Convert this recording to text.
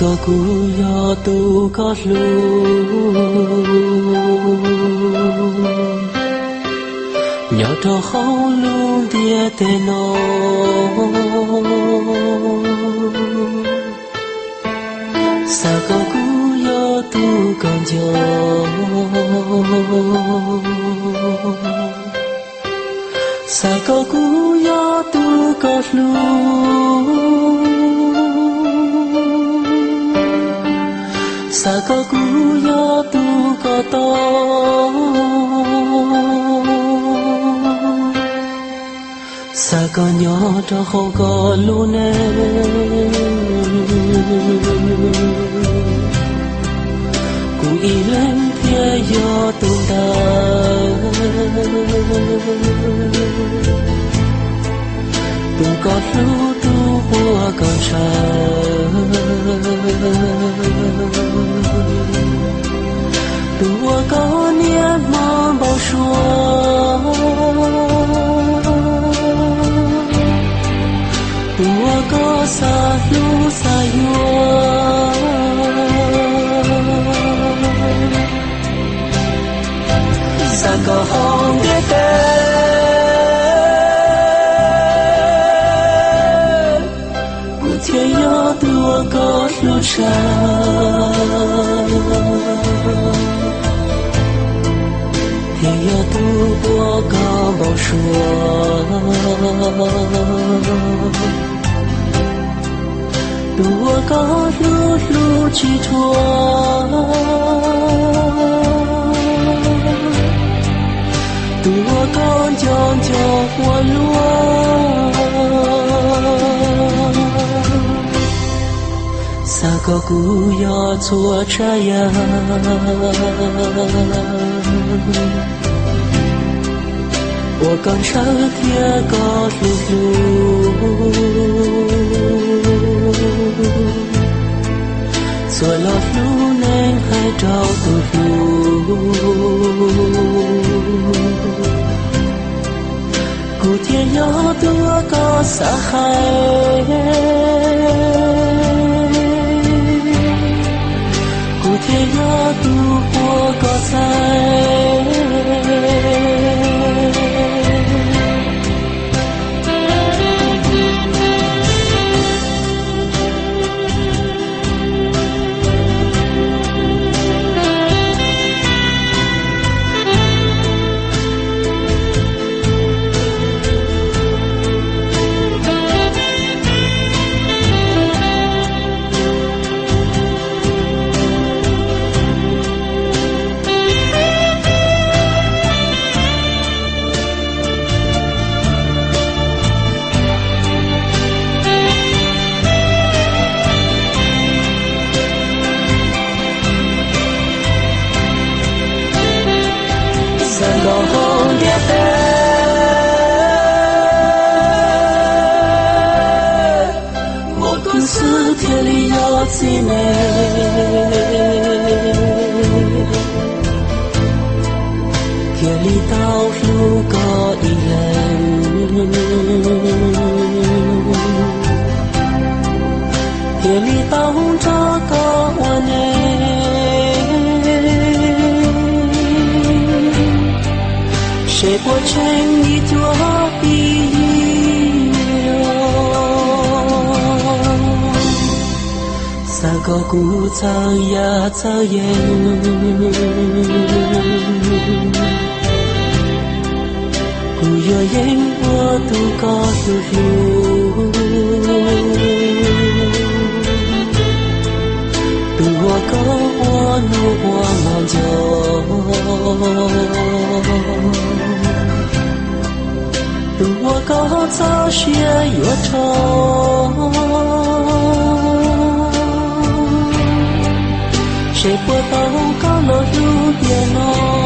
có cú yo tu có lu nhỏ cho hậu luôn địa tê nó sa có cú yo tu còn gió sa có cú yo tu có lu sa có cú yo tu có to sa có nhỏ cho không có luôn cũng y lên phía yo tu ta tu có lu tu qua con tua có niệm mong bao xua tua có xa lu xa yua xa có hồng biết tên cụ thiên yo tua có lu xa thiên yo tu tua có bao xua tua có lu lu chi thua tua con chọn cho hoa lúa sa có cú yo chua trái ya我刚上天高噜噜，做了路能还找不路，古天要多高沙海，古天要多过高山。天里要自美，天里道路高一人，天里道着高我呢，谁不成你做比？sa có cú sang ya sang yen cú yo yen wo tu có tu lu tu wo có wo nu wo ngon jo tu wo có sao xie yo cho谁不懂高楼路边哦。